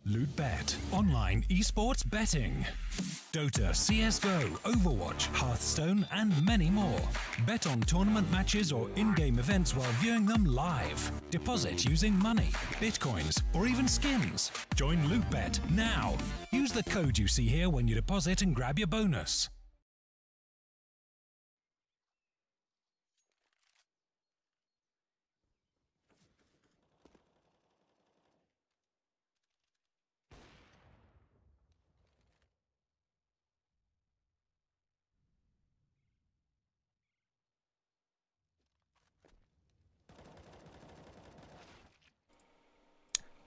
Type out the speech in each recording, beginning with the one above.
LootBet, online esports betting. Dota, CSGO, Overwatch, Hearthstone, and many more. Bet on tournament matches or in-game events while viewing them live. Deposit using money, bitcoins, or even skins. Join LootBet now. Use the code you see here when you deposit and grab your bonus.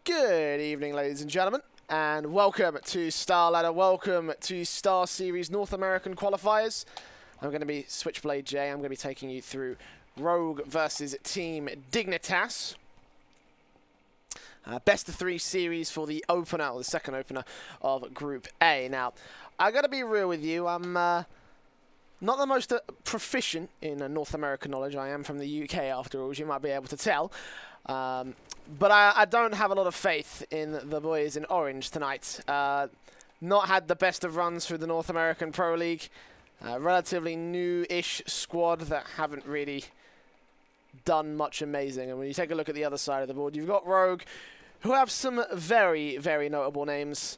Good evening, ladies and gentlemen, and welcome to Starladder. Welcome to StarSeries North American Qualifiers. I'm going to be Switchblade J. I'm going to be taking you through Rogue versus Team Dignitas. Best of 3 series for the opener, or the second opener of Group A. Now, I got to be real with you. I'm not the most proficient in North American knowledge. I am from the UK, after all, as you might be able to tell. But I don't have a lot of faith in the boys in orange tonight. Not had the best of runs through the North American Pro League. Relatively new-ish squad that haven't really done much amazing. And when you take a look at the other side of the board, you've got Rogue, who have some very, very notable names.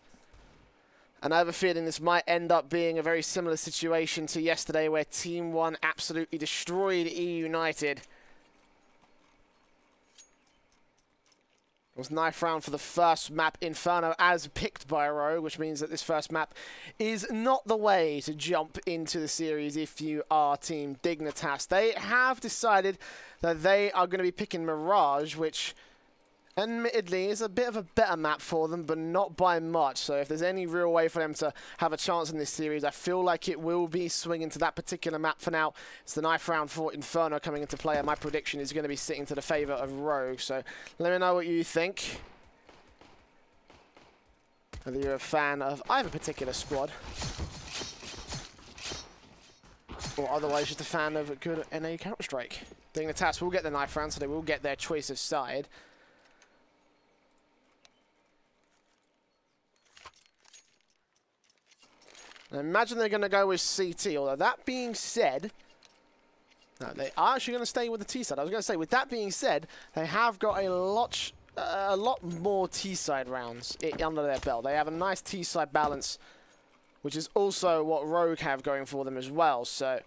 And I have a feeling this might end up being a very similar situation to yesterday, where Team 1 absolutely destroyed E United. It was knife round for the first map, Inferno, as picked by Rogue, which means that this first map is not the way to jump into the series if you are Team Dignitas. They have decided that they are going to be picking Mirage, which admittedly is a bit of a better map for them, but not by much. So if there's any real way for them to have a chance in this series, I feel like it will be swinging to that particular map for now. It's the knife round for Inferno coming into play, and my prediction is going to be sitting to the favour of Rogue. So let me know what you think. Whether you're a fan of either particular squad, or otherwise just a fan of a good NA Counter-Strike. Dignitas will get the knife round, so they will get their choice of side. I imagine they're going to go with CT, although that being said, no, they are actually going to stay with the T side. I was going to say, with that being said, they have got a lot more T side rounds under their belt. They have a nice T side balance, which is also what Rogue have going for them as well. So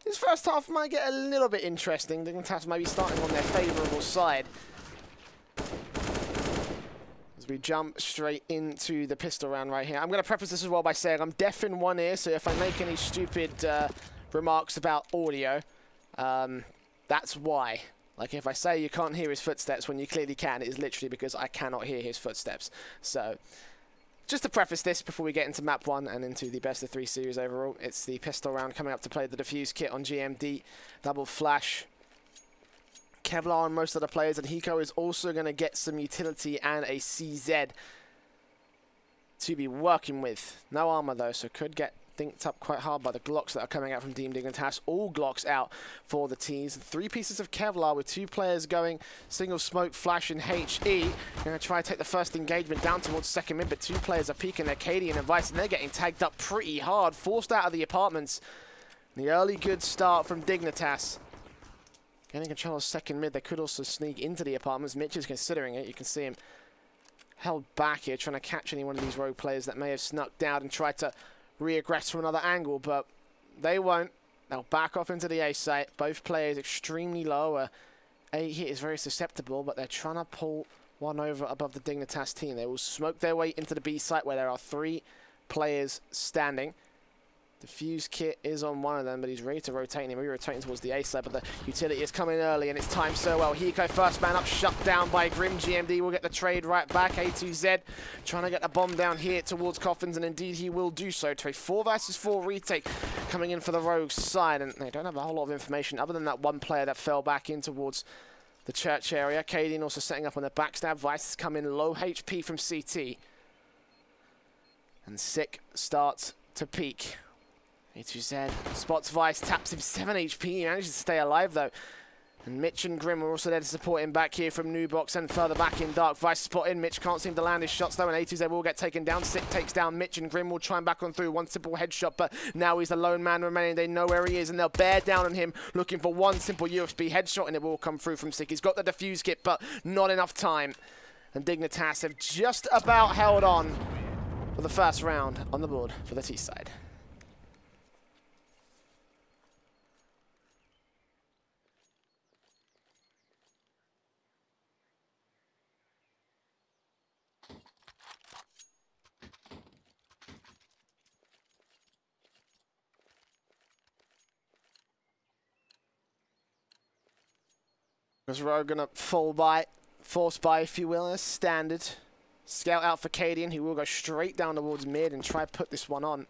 this first half might get a little bit interesting. Dignitas may be starting on their favourable side. We jump straight into the pistol round right here. I'm going to preface this as well by saying I'm deaf in one ear, so if I make any stupid remarks about audio, that's why. Like, if I say you can't hear his footsteps when you clearly can, it is literally because I cannot hear his footsteps. So, just to preface this before we get into map 1 and into the best of 3 series overall, it's the pistol round coming up to play the defuse kit on GMD, double flash, Kevlar on most of the players, and Hiko is also going to get some utility and a CZ to be working with. No armor though, so could get dinked up quite hard by the Glocks that are coming out from Team Dignitas. All Glocks out for the T's. 3 pieces of Kevlar with 2 players going single smoke, flash, and HE. Going to try to take the first engagement down towards second mid, but 2 players are peeking their Katie and Vice, and they're getting tagged up pretty hard, forced out of the apartments. The early good start from Dignitas. Getting control of second mid. They could also sneak into the apartments. Mitch is considering it. You can see him held back here, trying to catch any one of these Rogue players that may have snuck down and tried to re-aggress from another angle, but they won't. They'll back off into the A site. Both players extremely low. A hit is very susceptible, but they're trying to pull one over above the Dignitas team. They will smoke their way into the B site where there are 3 players standing. The fuse kit is on one of them, but he's ready to rotate him. We're rotating towards the A side, but the utility is coming early, and it's timed so well. Hiko, first man up, shut down by Grim. GMD will get the trade right back. A2Z trying to get the bomb down here towards Coffins, and indeed he will do so. To a 4 versus 4 retake coming in for the Rogue side, and they don't have a whole lot of information other than that one player that fell back in towards the church area. Cadian also setting up on the backstab. Vice has come in low HP from CT. And Sick starts to peak. A2Z spots Vice, taps him 7 HP. He manages to stay alive though. And Mitch and Grim are also there to support him back here from Nubox and further back in Dark. Vice spotting. Mitch can't seem to land his shots though, and 80s they will get taken down. Sick takes down Mitch, and Grim will try and back on through. One simple headshot, but now he's the lone man remaining. They know where he is, and they'll bear down on him, looking for one simple USB headshot, and it will come through from Sick. He's got the defuse kit, but not enough time. And Dignitas have just about held on for the first round on the board for the T side. Is Rogue gonna fall by, force by, if you will, as standard. Scout out for Cadian, who will go straight down towards mid and try to put this one on.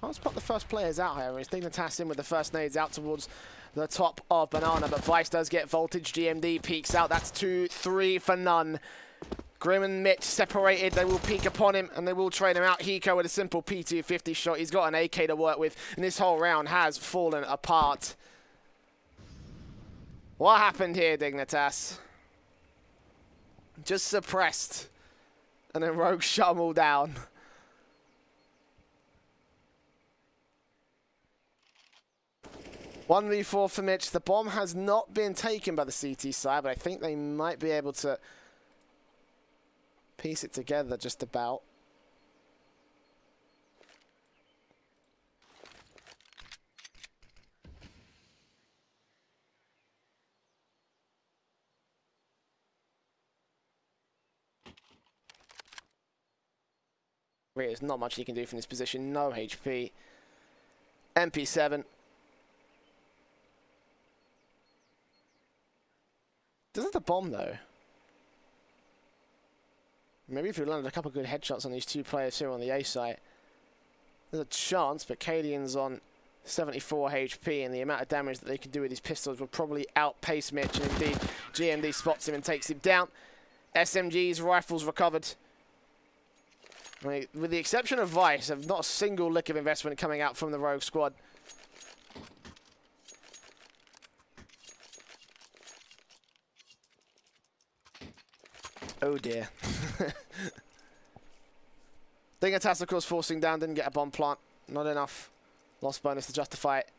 Let's put the first players out here. It's Dignitas in with the first nades out towards the top of Banana, but Vice does get voltage. GMD peeks out. That's 2-3 for none. Grim and Mitch separated. They will peek upon him and they will trade him out. Hiko with a simple P250 shot. He's got an AK to work with, and this whole round has fallen apart. What happened here, Dignitas? Just suppressed. And then Rogue shut them all down. One v4 for Mitch. The bomb has not been taken by the CT side, but I think they might be able to piece it together just about. There's not much he can do from this position. No HP. MP7. Doesn't the bomb though? Maybe if we landed a couple of good headshots on these two players here on the A site. There's a chance, but Cadian's on 74 HP, and the amount of damage that they can do with these pistols will probably outpace Mitch, and indeed GMD spots him and takes him down. SMGs, rifles recovered. I mean, with the exception of Vice, have not a single lick of investment coming out from the Rogue squad. Oh dear. Dignitas, of course, forcing down, didn't get a bomb plant. Not enough loss bonus to justify it.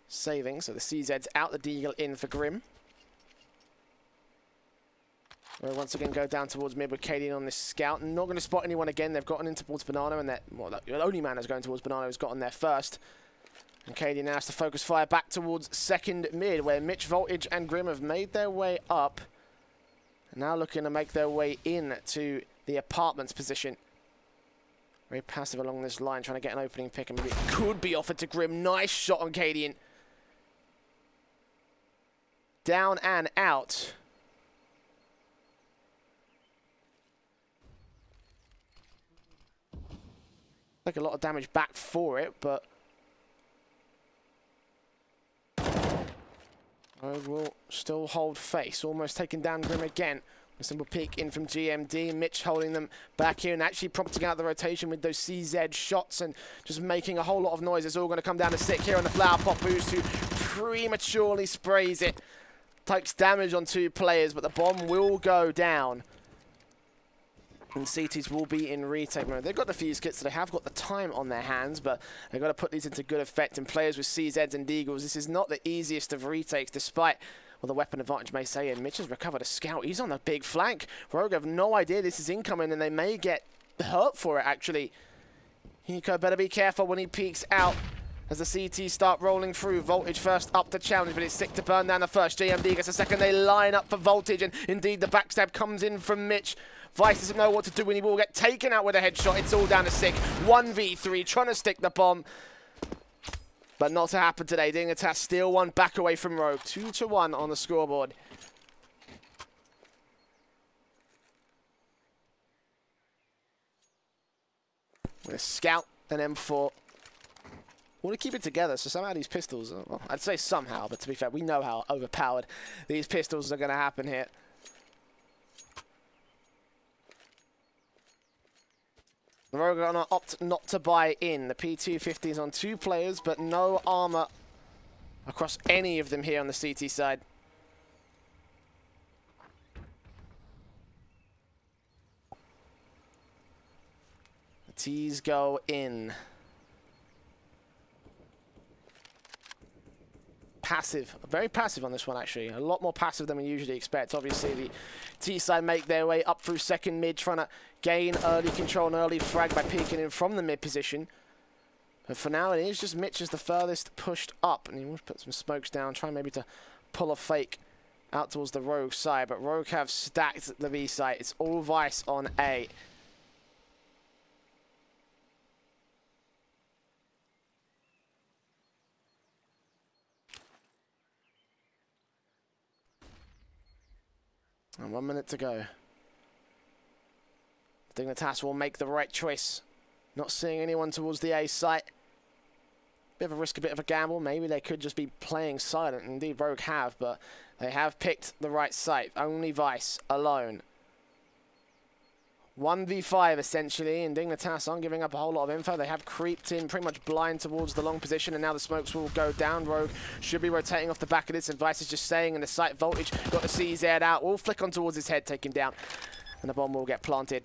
Saving, so the CZ's out, the Deagle in for Grim. We'll once again go down towards mid with Cadian on this scout. Not going to spot anyone again. They've gotten in towards Banana, and well, the only man who's going towards Banana has gotten there first. And Cadian now has to focus fire back towards second mid, where Mitch, Voltage, and Grim have made their way up. And now looking to make their way in to the apartments position. Very passive along this line, trying to get an opening pick, and maybe it could be offered to Grim. Nice shot on Cadian. Down and out. Take a lot of damage back for it, but Rogue will still hold face. Almost taking down Grim again. A simple peek in from GMD. Mitch holding them back here and actually prompting out the rotation with those CZ shots and just making a whole lot of noise. It's all going to come down to Sick here on the flower pot boost, who prematurely sprays it. Takes damage on two players, but the bomb will go down. And CTs will be in retake mode. They've got the fuse kits, so they have got the time on their hands, but they've got to put these into good effect. And players with CZs and Deagles, this is not the easiest of retakes, despite what the weapon advantage may say. And Mitch has recovered a scout. He's on the big flank. Rogue have no idea this is incoming, and they may get hurt for it, actually. Hiko better be careful when he peeks out as the CTs start rolling through. Voltage first up to challenge, but it's Sick to burn down the first. JMD gets a second. They line up for Voltage, and indeed the backstab comes in from Mitch. Vice doesn't know what to do, and he will get taken out with a headshot. It's all down to Sick. 1v3, trying to stick the bomb. But not to happen today. Dignitas still one back away from Rogue. 2-1 on the scoreboard. With a scout and M4. We want to keep it together, so somehow these pistols, well, I'd say somehow, but to be fair, we know how overpowered these pistols are going to happen here. Rogue are going to opt not to buy in. The P250 is on two players, but no armor across any of them here on the CT side. The T's go in. Passive, very passive on this one actually. A lot more passive than we usually expect. Obviously the T side make their way up through second mid, trying to gain early control and early frag by peeking in from the mid position. But for now it is just Mitch is the furthest pushed up, and he will put some smokes down, trying maybe to pull a fake out towards the Rogue side. But Rogue have stacked the B side. It's all Vice on A. And 1 minute to go. Dignitas will make the right choice. Not seeing anyone towards the A site. Bit of a risk, a bit of a gamble. Maybe they could just be playing silent. Indeed, Rogue have, but they have picked the right site. Only Vice alone. 1v5 essentially, and Dignitas aren't giving up a whole lot of info. They have creeped in pretty much blind towards the long position, and now the smokes will go down. Rogue should be rotating off the back of this, and Vice is just staying in the site. Voltage got the CZ out, will flick on towards his head, take him down, and the bomb will get planted.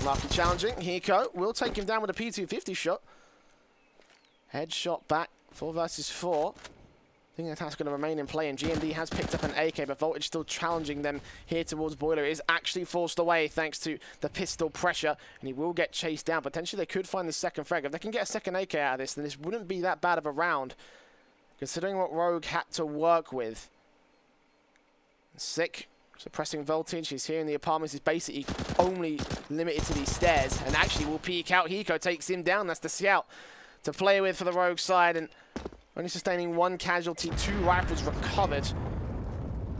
Marky challenging, Hiko will take him down with a P250 shot. Headshot back, 4 versus 4. I think that's going to remain in play, and GMD has picked up an AK, but Voltage still challenging them here towards Boiler. It is actually forced away thanks to the pistol pressure, and he will get chased down. Potentially they could find the second frag. If they can get a second AK out of this, then this wouldn't be that bad of a round, considering what Rogue had to work with. Sick, suppressing Voltage. He's here in the apartments. He's basically only limited to these stairs, and actually will peek out. Hiko takes him down. That's the scout to play with for the Rogue side, and only sustaining 1 casualty, 2 rifles recovered.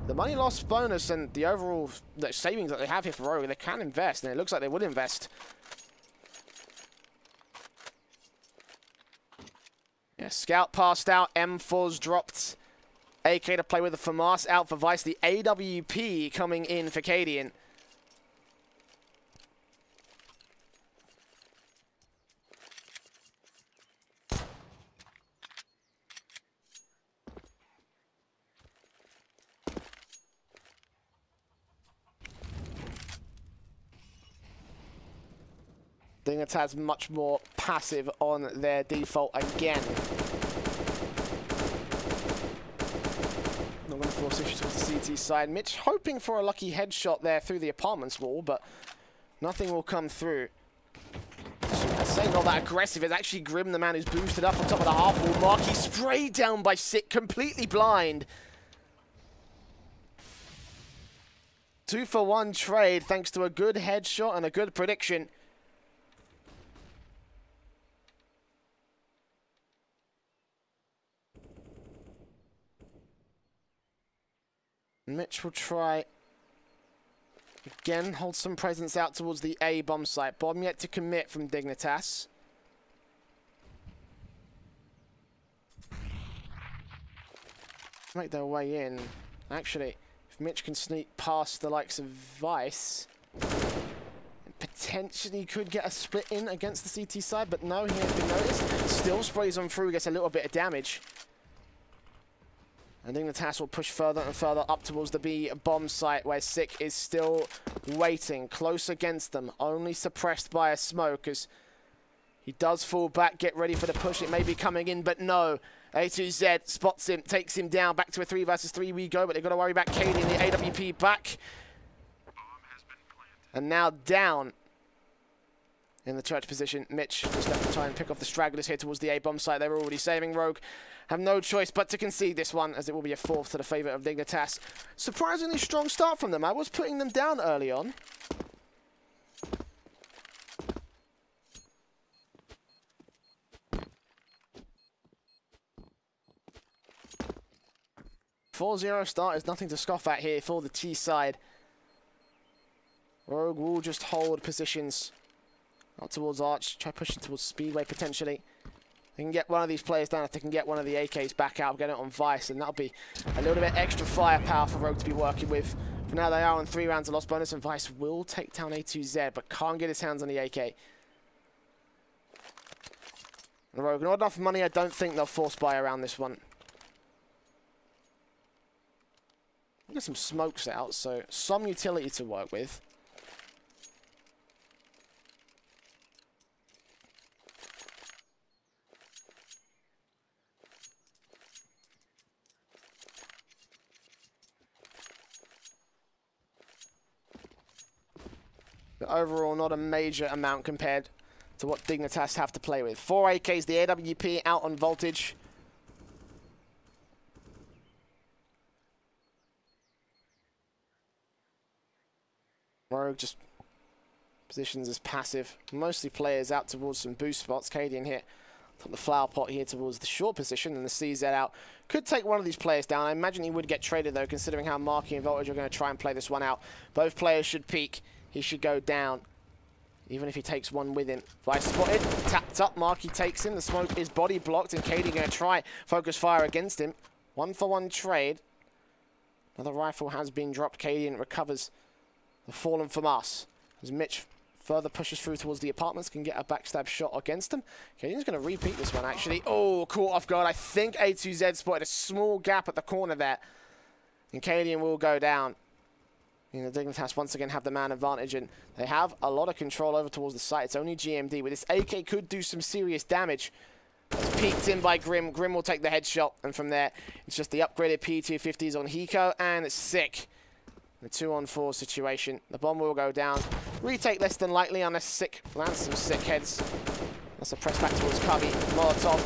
The money loss bonus and the overall savings that they have here for Rogue, they can invest, and it looks like they would invest. Yeah, Scout passed out, M4's dropped. AK to play with the FAMAS out for Vice. The AWP coming in for Cadian. Dignitas much more passive on their default again. Not going to force issues towards the CT side. Mitch hoping for a lucky headshot there through the apartments wall, but nothing will come through. I say not that aggressive. It's actually Grim, the man who's boosted up on top of the half wall. Marky sprayed down by Sick, completely blind. 2-for-1 trade thanks to a good headshot and a good prediction. Mitch will try again, hold some presence out towards the A bomb site. Bomb yet to commit from Dignitas. Make their way in. Actually, if Mitch can sneak past the likes of Vice, potentially could get a split in against the CT side, but no, he has been noticed. Still sprays on through, gets a little bit of damage. I think the Dignitas will push further and further up towards the B bomb site, where Sick is still waiting, close against them, only suppressed by a smoke as he does fall back, get ready for the push. It may be coming in, but no. A2Z spots him, takes him down, back to a 3 versus 3 we go, but they've got to worry about Katie and the AWP back. And now down in the church position. Mitch just left to try and pick off the stragglers here towards the A bomb site. They were already saving. Rogue have no choice but to concede this one, as it will be a 4th to the favour of Dignitas. Surprisingly strong start from them. I was putting them down early on. .4-0 start is nothing to scoff at here for the T side. Rogue will just hold positions out towards Arch, try pushing towards Speedway potentially. They can get one of these players down if they can get one of the AKs back out, get it on Vice, and that'll be a little bit extra firepower for Rogue to be working with. For now, they are on 3 rounds of lost bonus, and Vice will take down A2Z, but can't get his hands on the AK. Rogue, not enough money. I don't think they'll force buy around this one. Get some smokes out, so some utility to work with. But overall, not a major amount compared to what Dignitas have to play with. 4 AKs, the AWP out on voltage. Rogue just positions as passive. Mostly players out towards some boost spots. Cadian hit the flower pot here towards the short position, and the CZ out. Could take one of these players down. I imagine he would get traded, though, considering how Marky and Voltage are going to try and play this one out. Both players should peek. He should go down, even if he takes one with him. Vice spotted, tapped up. Marky takes him. The smoke is body blocked, and Cadian going to try focus fire against him. 1-for-1 trade. Another rifle has been dropped. Cadian recovers the fallen from us. As Mitch further pushes through towards the apartments, can get a backstab shot against him. Cadian's going to repeat this one, actually. Oh, caught off guard. I think A2Z spotted a small gap at the corner there. And Cadian will go down. The Dignitas once again have the man advantage, and they have a lot of control over towards the site. It's only GMD. With this AK could do some serious damage. It's peeked in by Grim. Grim will take the headshot, and from there, it's just the upgraded P250s on Hiko, and it's sick. The 2-on-4 situation. The bomb will go down. Retake less than likely unless Sick lands some sick heads. That's a press back towards Cubby. Molotov,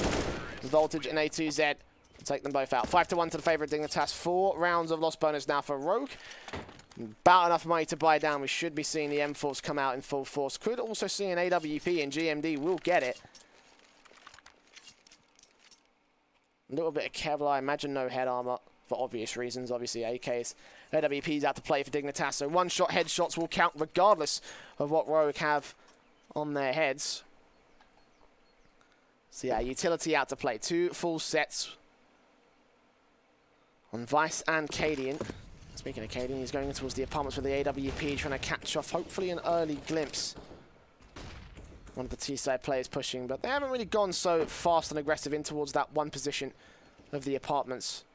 Voltage, and A2Z. We'll take them both out. 5-1 to the favourite Dignitas. 4 rounds of loss bonus now for Rogue. About enough money to buy down. We should be seeing the M4s come out in full force. Could also see an AWP, and GMD will get it. A little bit of Kevlar. I imagine no head armor for obvious reasons. Obviously, AKs. AWP's out to play for Dignitas. So one-shot headshots will count regardless of what Rogue have on their heads. So yeah, utility out to play. 2 full sets on Vice and Cadian. Speaking of Cadian, he's going towards the apartments with the AWP, trying to catch off, hopefully, an early glimpse. One of the T-side players pushing, but they haven't really gone so fast and aggressive in towards that one position of the apartments.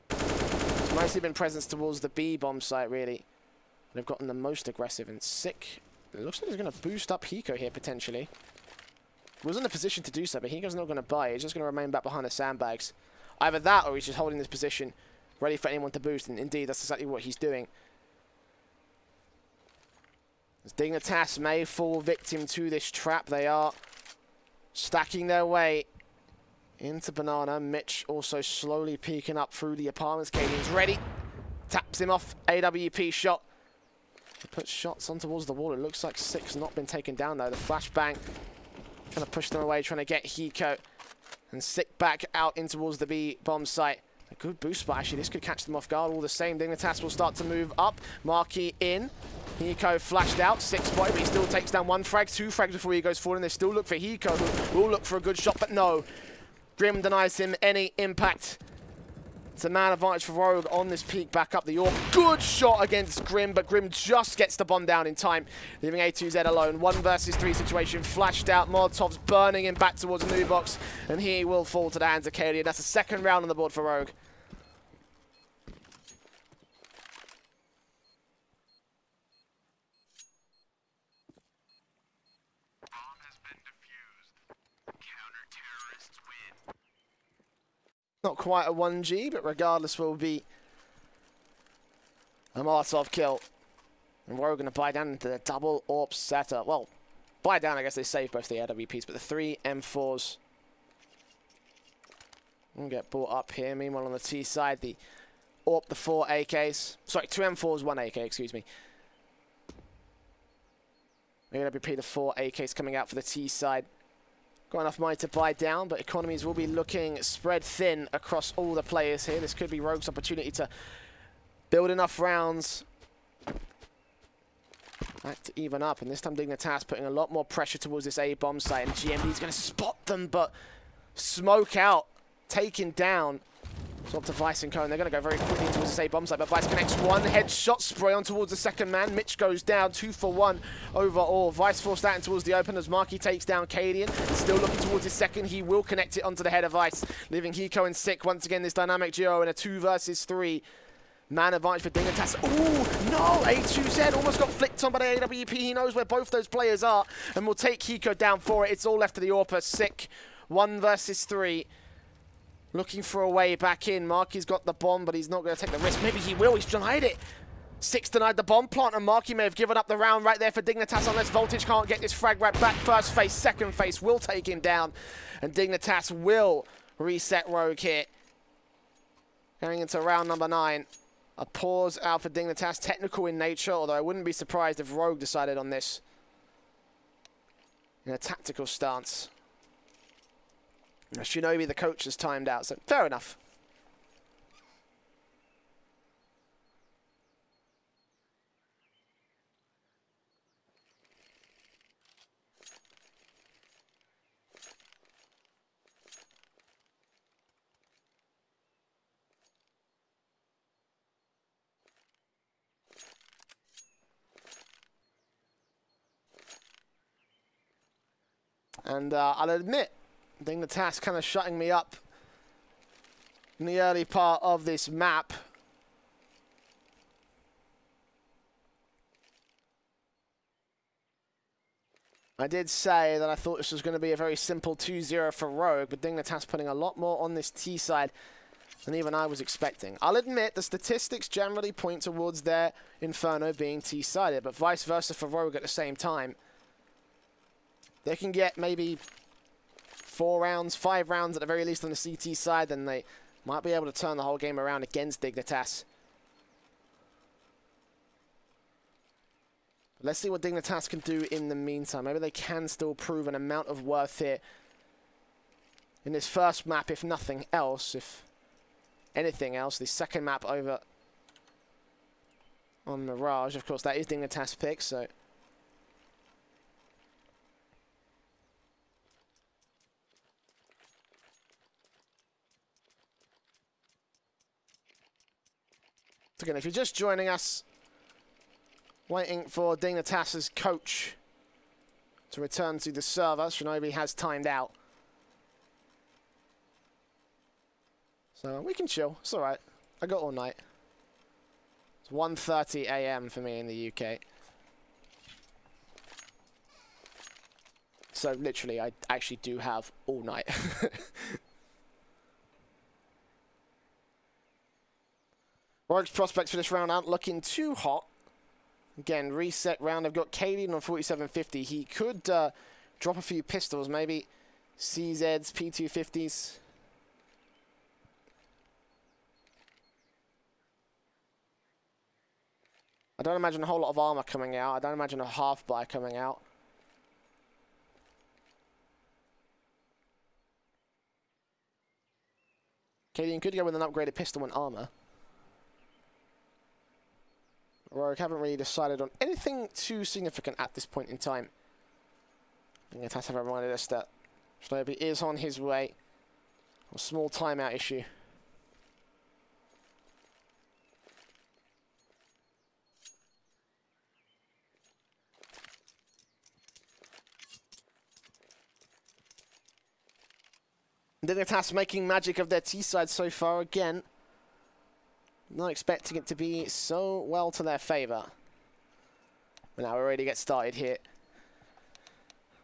It's mostly been presence towards the B bomb site, really. They've gotten the most aggressive and sick. It looks like he's going to boost up Hiko here, potentially. He was in a position to do so, but Hiko's not going to buy. He's just going to remain back behind the sandbags. Either that, or he's just holding this position, ready for anyone to boost, and indeed, that's exactly what he's doing. As Dignitas may fall victim to this trap, they are stacking their way into Banana. Mitch also slowly peeking up through the apartments. Cadian's ready. Taps him off. AWP shot. He puts shots on towards the wall. It looks like Sick's not been taken down, though. The flashbang trying to push them away, trying to get Hiko. And Sick back out in towards the B bomb site. A good boost spot, actually. This could catch them off guard all the same. Dignitas will start to move up. Marquee in. Hiko flashed out. 6 point, but he still takes down 1 frag. 2 frags before he goes forward, and they still look for Hiko, who will look for a good shot, but no. Grim denies him any impact. It's a man advantage for Rogue on this peak back up the orb. Good shot against Grim, but Grim just gets the bomb down in time, leaving A2Z alone. 1 versus 3 situation, flashed out. Molotov's burning him back towards the new box, and he will fall to the hands of Cadian. That's the 2nd round on the board for Rogue. Not quite a 1G, but regardless will be a Molotov kill. And we're going to buy down into the double AWP setup. Well, buy down, I guess they save both the AWPs, but the 3 M4s will get brought up here. Meanwhile, on the T side, the AWP, the 4 AKs. Sorry, 2 M4s, 1 AK, excuse me. AWP, the 4 AKs coming out for the T side. Got enough money to buy down, but economies will be looking spread thin across all the players here. This could be Rogue's opportunity to build enough rounds back to even up. And this time Dignitas putting a lot more pressure towards this A bomb site, and GMD's going to spot them, but smoke out, taken down. So up to Vice and Cohen. They're going to go very quickly towards the safe bomb site, but Vice connects one. Headshot spray on towards the second man. Mitch goes down, 2 for 1 overall. Vice forced that in towards the open as Marky takes down Cadian. Still looking towards his second. He will connect it onto the head of Vice, leaving Hiko and Sick once again this dynamic duo in a 2 versus 3. Man advantage for dignitas. Ooh, no! A2Z almost got flicked on by the AWP. He knows where both those players are and will take Hiko down for it. It's all left to the AWPer. Sick, 1 versus 3. Looking for a way back in. Marky's got the bomb, but he's not going to take the risk. Maybe he will. He's denied it. Six denied the bomb plant, and Marky may have given up the round right there for dignitas unless Voltage can't get this frag right back. First face, second face will take him down, and dignitas will reset Rogue here. Going into round number 9. A pause out for dignitas. Technical in nature, although I wouldn't be surprised if Rogue decided on this in a tactical stance. Shinobi, the coach, has timed out, so fair enough. And I'll admit, dignitas kind of shutting me up in the early part of this map. I did say that I thought this was going to be a very simple 2-0 for Rogue, but dignitas putting a lot more on this T side than even I was expecting. I'll admit the statistics generally point towards their Inferno being T-sided, but vice versa for Rogue at the same time. They can get maybe 4 rounds, 5 rounds at the very least on the CT side, then they might be able to turn the whole game around against dignitas. Let's see what dignitas can do in the meantime. Maybe they can still prove an amount of worth here in this first map, if nothing else. If anything else, the second map over on Mirage. Of course, that is dignitas' pick, so... Again, if you're just joining us, waiting for dignitas' coach to return to the server, Shinobi has timed out. So we can chill, it's alright. I got all night. It's 1:30 AM for me in the UK. So literally, I actually do have all night. Rogue's prospects for this round aren't looking too hot. Again, reset round. I've got Cadian on 4750. He could drop a few pistols, maybe CZs, P250s. I don't imagine a whole lot of armor coming out. I don't imagine a half-buy coming out. Cadian could go with an upgraded pistol and armor. Rogue haven't really decided on anything too significant at this point in time. dignitas have reminded us that Shinobi is on his way. A small timeout issue. dignitas making magic of their T-side so far again. Not expecting it to be so well to their favor. But now we're ready to get started here.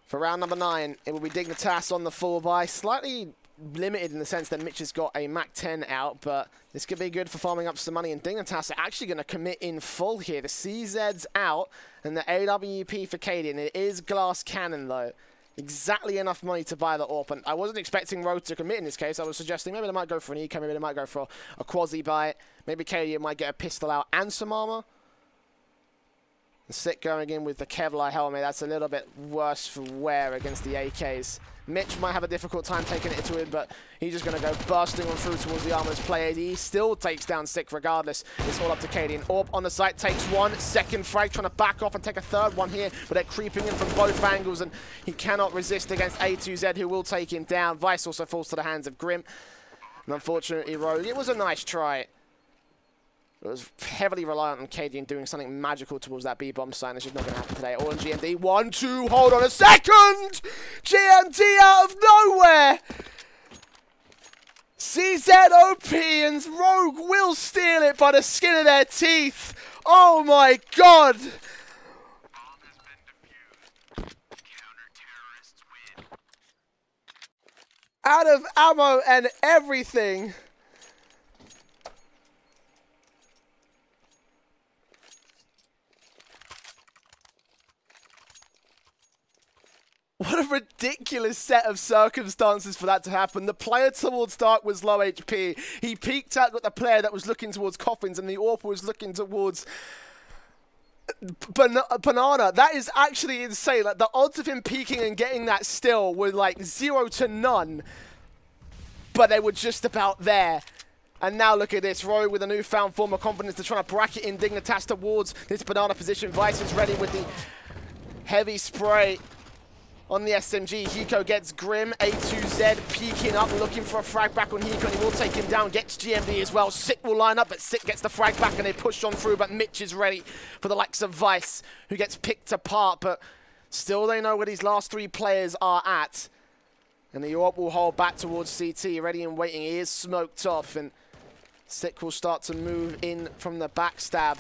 For round number 9, it will be dignitas on the full buy. Slightly limited in the sense that Mitch has got a Mac 10 out, but this could be good for farming up some money. And dignitas are actually going to commit in full here. The CZ's out and the AWP for Cadian. It is glass cannon though. Exactly enough money to buy the AWP. And I wasn't expecting Rogue to commit in this case. I was suggesting maybe they might go for an eco, maybe they might go for a quasi buy. Maybe Cadian might get a pistol out and some armor. And Sick going in with the Kevlar helmet. That's a little bit worse for wear against the AKs. Mitch might have a difficult time taking it to him, but he's just going to go bursting on through towards the armor's play AD. He still takes down Sick regardless. It's all up to Cadian. AWP on the site takes one. Second frag, trying to back off and take a third one here, but they're creeping in from both angles, and he cannot resist against A2Z, who will take him down. Vice also falls to the hands of Grim. And unfortunately, Rogue, it was a nice try. It was heavily reliant on KD doing something magical towards that B-bomb sign. It's just not going to happen today. All in GMD. 1-2. Hold on a second. GMD out of nowhere. CZOP and Rogue will steal it by the skin of their teeth. Oh my god. Out of ammo and everything. What a ridiculous set of circumstances for that to happen. The player towards Dark was low HP. He peeked out at the player that was looking towards Coffins, and the AWP was looking towards Banana. That is actually insane. Like, the odds of him peeking and getting that still were like 0 to none. But they were just about there. And now look at this. Rogue with a newfound form of confidence to try to bracket in dignitas towards this Banana position. Vice is ready with the heavy spray. On the SMG, Hiko gets Grim, A2Z peeking up, looking for a frag back on Hiko, and he will take him down, gets GMD as well. Sick will line up, but Sick gets the frag back, and they push on through, but Mitch is ready for the likes of Vice, who gets picked apart, but still they know where these last three players are at. And the AWP will hold back towards CT, ready and waiting. He is smoked off, and Sick will start to move in from the backstab.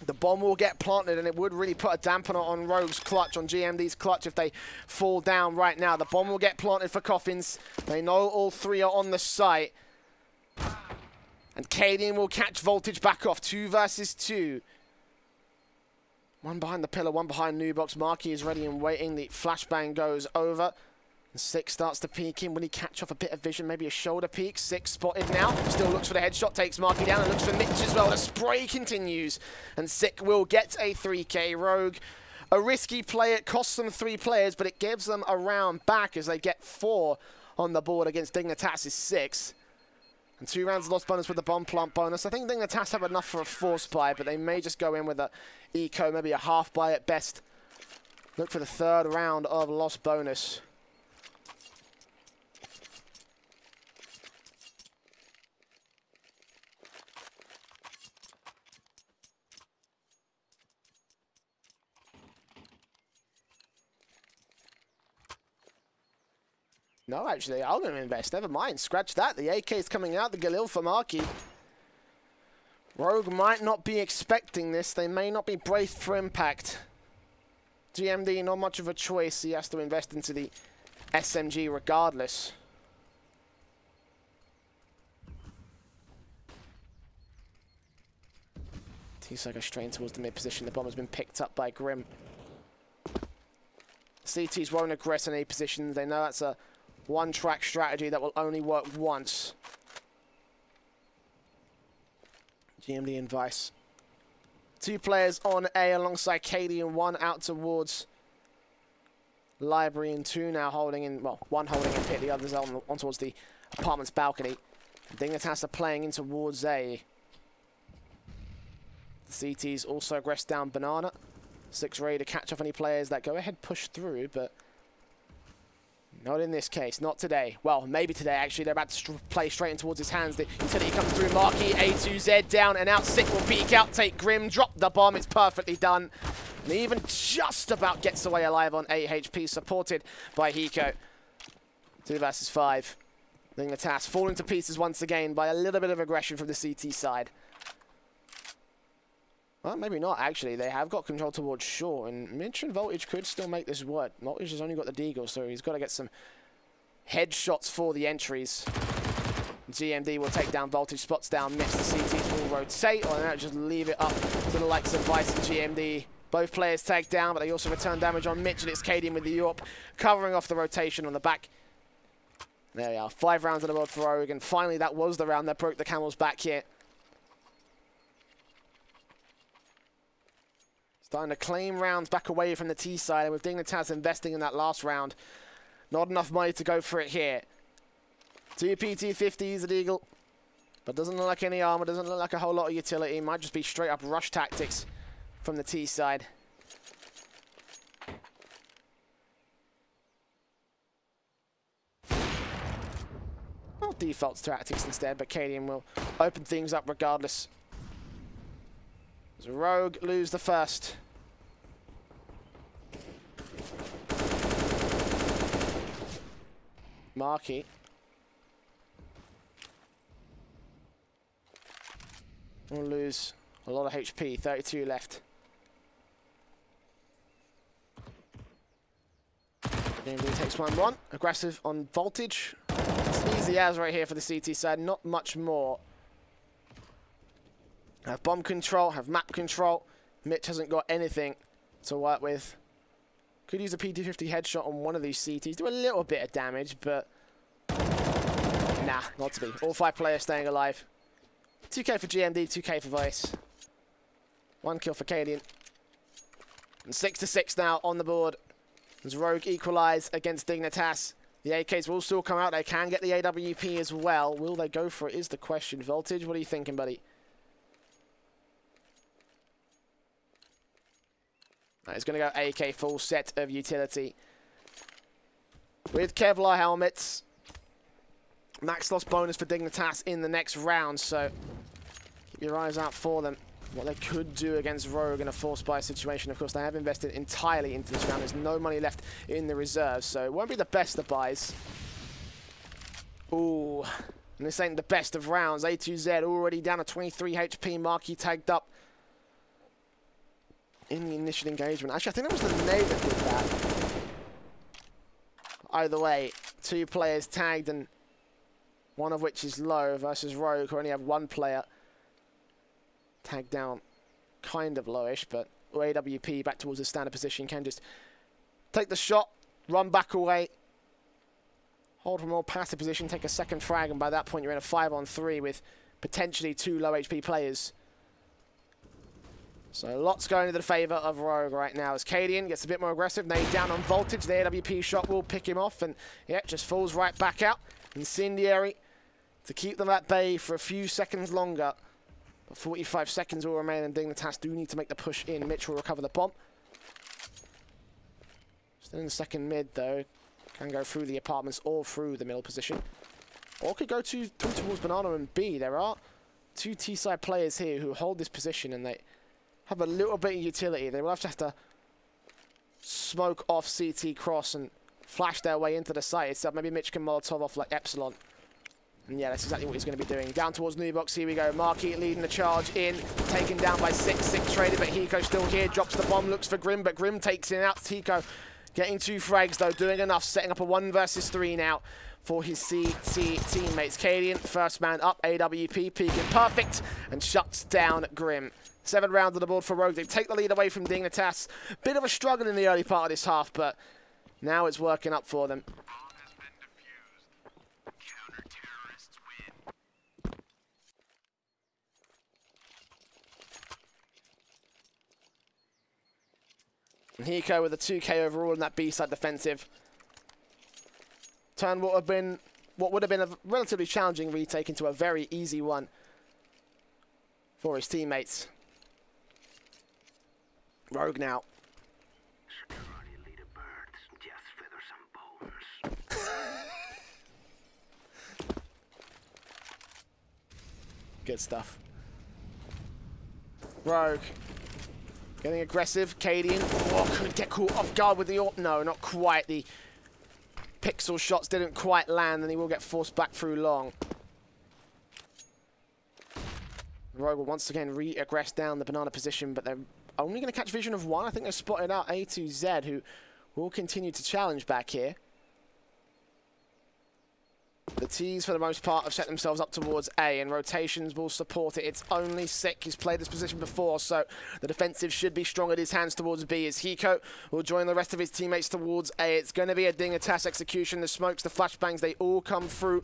The bomb will get planted, and it would really put a dampener on Rogue's clutch, on GMD's clutch, if they fall down right now. The bomb will get planted for Coffins. They know all three are on the site. And Cadian will catch Voltage back off. 2 versus 2. One behind the pillar, one behind Nubox. Marky is ready and waiting. The flashbang goes over. And Sick starts to peek in. Will he catch off a bit of vision? Maybe a shoulder peek. Sick spotted now. Still looks for the headshot. Takes Marky down and looks for Mitch as well. The spray continues. And Sick will get a 3K. Rogue, a risky play. It costs them 3 players, but it gives them a round back as they get 4 on the board against Dignitas' 6. And 2 rounds of lost bonus with the bomb plant bonus. I think Dignitas have enough for a force buy, but they may just go in with a eco, maybe a half buy at best. Look for the 3rd round of lost bonus. No, actually, I'm going to invest. Never mind. Scratch that. The AK is coming out. The Galil for Marky. Rogue might not be expecting this. They may not be braced for impact. GMD, not much of a choice. He has to invest into the SMG regardless. T-Psycho straight towards the mid position. The bomb has been picked up by Grim. CTs won't aggress in A positions. They know that's a one-track strategy that will only work once. GMD and Vice. 2 players on A alongside Katie, and 1 out towards Library, and 2 now holding in, well, 1 holding in pit, the others on towards the apartment's balcony. Dignitas are playing in towards A. The CTs also aggress down Banana. 6 ready to catch off any players that go ahead push through, but not in this case, not today. Well, maybe today, actually. They're about to play straight in towards his hands. The utility comes through. Marky, A2Z down and out. Sick will peek out, take Grim, drop the bomb. It's perfectly done. And he even just about gets away alive on 8 HP, supported by Hiko. 2 versus 5. Dignitas falling to pieces once again by a little bit of aggression from the CT side. Well, maybe not, actually. They have got control towards short, and Mitch and Voltage could still make this work. Voltage has only got the Deagle, so he's got to get some headshots for the entries. GMD will take down Voltage, spots down Mitch. The CTs will rotate, or not just leave it up to the likes of Vice and GMD. Both players take down, but they also return damage on Mitch, and it's Cadian with the AWP, covering off the rotation on the back. There we are, 5 rounds on the board for Rogue, and finally that was the round that broke the camel's back here. Starting to claim rounds back away from the T side, and with Dignitas investing in that last round, not enough money to go for it here. 2 PT-50s at Eagle, but doesn't look like any armor, doesn't look like a whole lot of utility. Might just be straight up rush tactics from the T side. defaults tactics instead, but Cadian will open things up regardless. As Rogue lose the first. Markey. Will lose a lot of HP, 32 left. DMD takes 1-1. Aggressive on voltage. It's easy as right here for the CT side, not much more. Have bomb control, have map control. Mitch hasn't got anything to work with. Could use a PT-50 headshot on one of these CTs. Do a little bit of damage, but nah, not to be. All 5 players staying alive. 2k for GMD, 2k for Vice. 1 kill for Cadian. And 6-6 now on the board. As Rogue equalise against Dignitas. The AKs will still come out. They can get the AWP as well. Will they go for it is the question. Voltage, what are you thinking, buddy? He's going to go AK full set of utility. With Kevlar helmets. Max loss bonus for Dignitas in the next round, so keep your eyes out for them. What they could do against Rogue in a forced buy situation. Of course, they have invested entirely into this round. There's no money left in the reserves, so it won't be the best of buys. Ooh, and this ain't the best of rounds. A2Z already down to 23 HP. Markey tagged up in the initial engagement. Actually, I think that was the nade that did that. Either way, 2 players tagged, and one of which is low versus Rogue, who only have 1 player tagged down. Kind of lowish, but AWP back towards the standard position. Can just take the shot, run back away, hold from a more passive position, take a second frag, and by that point you're in a 5-on-3 with potentially 2 low HP players. So lots going to the favour of Rogue right now as Cadian gets a bit more aggressive. Nade down on voltage. The AWP shot will pick him off, and yeah, just falls right back out. Incendiary to keep them at bay for a few seconds longer. But 45 seconds will remain, and Dignitas do need to make the push in. Mitch will recover the bomb. Still in the second mid though. Can go through the apartments or through the middle position. Or could go through towards Banana and B. There are 2 T-side players here who hold this position, and they have a little bit of utility. They will have to smoke off CT cross and flash their way into the site itself. Maybe Mitch can Molotov off like Epsilon. And yeah, that's exactly what he's going to be doing. Down towards New Box, here we go. Markey leading the charge in. Taken down by 6 traded, but Hiko still here. Drops the bomb, looks for Grim, but Grim takes it out. Hiko getting 2 frags though, doing enough. Setting up a 1 versus 3 now for his CT teammates. Cadian, first man up. AWP peeking perfect and shuts down Grim. 7 rounds on the board for Rogue. They take the lead away from Dignitas. Bit of a struggle in the early part of this half, but now it's working up for them. And Hiko with a 2k overall in that B-side defensive. Turn what would have been a relatively challenging retake into a very easy one for his teammates. Rogue now. Good stuff. Rogue getting aggressive. Cadian could get caught off guard with the AWP. No, not quite. The pixel shots didn't quite land, and he will get forced back through long. Rogue will once again re-aggress down the banana position, but they're only going to catch vision of 1. I think they've spotted out A2Z, who will continue to challenge back here. The T's, for the most part, have set themselves up towards A, and rotations will support it. It's only Sick. He's played this position before, so the defensive should be strong at his hands towards B, as Hiko will join the rest of his teammates towards A. It's going to be a Dignitas execution. The smokes, the flashbangs, they all come through.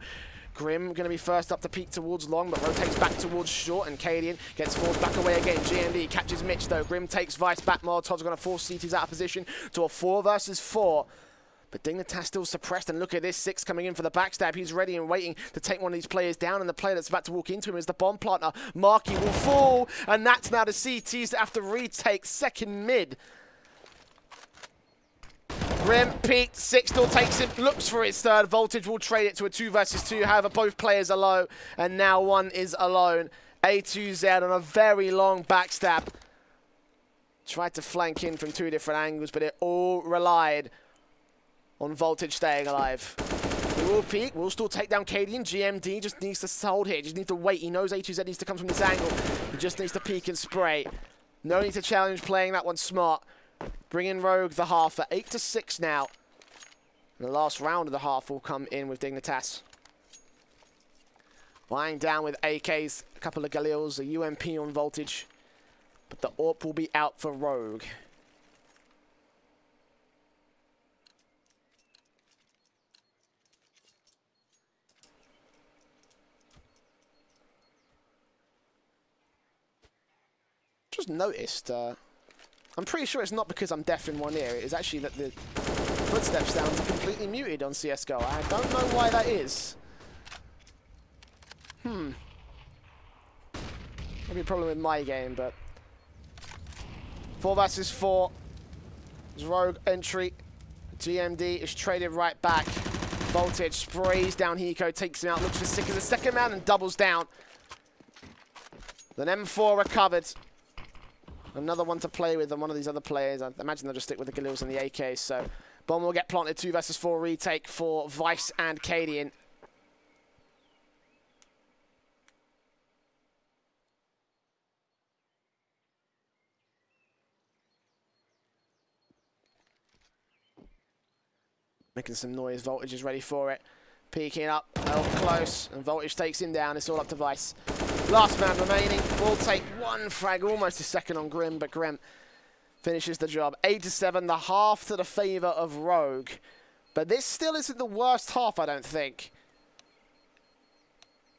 Grim going to be first up to peek towards long, but rotates back towards short, and Cadian gets forced back away again. GMD catches Mitch, though. Grim takes Vice back. Molotov's going to force CTs out of position to a 4 versus 4. But Dignitas still suppressed, and look at this. 6 coming in for the backstab. He's ready and waiting to take one of these players down, and the player that's about to walk into him is the bomb planter. Markey will fall, and that's now the CTs that have to retake second mid. Grim peeked, Six still takes him, looks for his third. Voltage will trade it to a 2 versus 2. However, both players are low, and now one is alone. A2Z on a very long backstab. Tried to flank in from 2 different angles, but it all relied on Voltage staying alive. He will peek, will still take down Cadian. GMD just needs to hold here, just needs to wait. He knows A2Z needs to come from this angle. He just needs to peek and spray. No need to challenge, playing that one smart. Bring in Rogue the half at 8-6 now. And the last round of the half will come in with Dignitas. Lying down with AKs, a couple of Galils, a UMP on Voltage. But the AWP will be out for Rogue. Just noticed, I'm pretty sure it's not because I'm deaf in one ear. It is actually that the footsteps sounds are completely muted on CSGO. I don't know why that is. Maybe a problem with my game, but 4 versus 4. There's Rogue entry. GMD is traded right back. Voltage sprays down Hiko, takes him out, looks for Sick as a second man and doubles down. Then M4 recovered. Another one to play with on one of these other players. I imagine they'll just stick with the Galils and the AKs. So bomb will get planted. 2 versus 4 retake for Vice and Cadian. Making some noise. Voltage is ready for it. Peeking up, close, and Voltage takes him down. It's all up to Vice. Last man remaining. Will take 1 frag, almost a second on Grim, but Grim finishes the job. 8-7, the half to the favor of Rogue. But this still isn't the worst half, I don't think.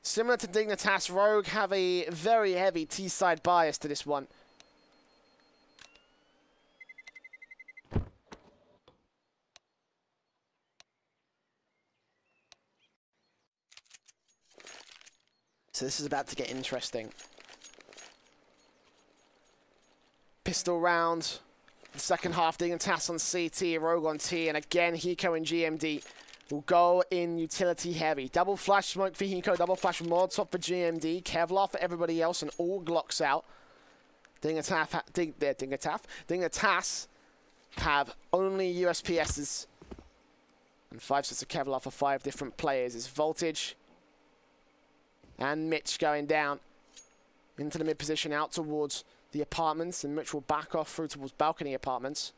Similar to Dignitas, Rogue have a very heavy T-side bias to this one. So this is about to get interesting. Pistol round. The second half, Dignitas on CT, Rogue on T, and again, Hiko and GMD will go in utility heavy. Double flash smoke for Hiko, double flash Molotov for GMD, Kevlar for everybody else, and all Glocks out. Dignitas have only USPSs and 5 sets of Kevlar for 5 different players. It's Voltage and Mitch going down into the mid position out towards the apartments, and Mitch will back off through towards balcony apartments.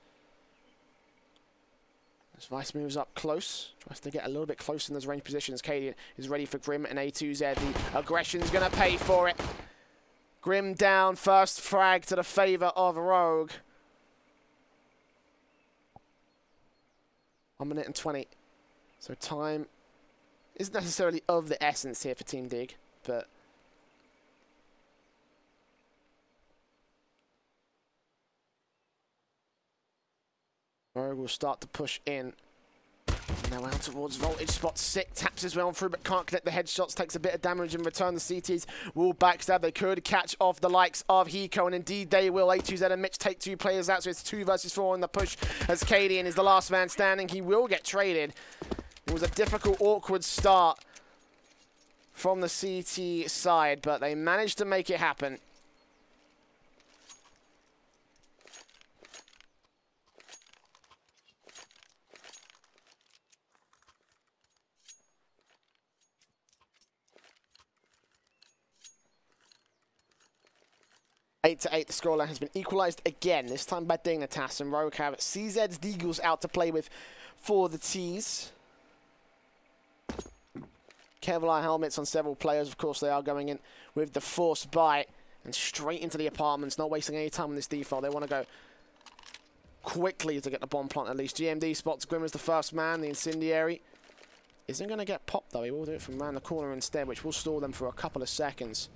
As Vice moves up close, tries to get a little bit close in those range positions. Cadian is ready for Grim and A2Z. The aggression's going to pay for it. Grim down, first frag to the favor of Rogue. 1 minute and 20. So time isn't necessarily of the essence here for Team Dig, but Rogue will start to push in. Now out towards Voltage, spots Sick, taps his way on through, but can't connect the headshots, takes a bit of damage in return. The CTs will backstab. They could catch off the likes of Hiko, and indeed they will. A2Z and Mitch take 2 players out, so it's 2 versus 4 on the push as Cadian is the last man standing. He will get traded. It was a difficult, awkward start from the CT side, but they managed to make it happen. Eight to 8, the scoreline has been equalised again, this time by Dignitas, and Rogue have CZ's Deagles out to play with for the T's. Kevlar helmets on several players, of course they are going in with the force buy and straight into the apartments, not wasting any time on this default. They want to go quickly to get the bomb plant at least. GMD spots Grim as the first man, the incendiary. Isn't going to get popped though, he will do it from around the corner instead, which will stall them for a couple of seconds.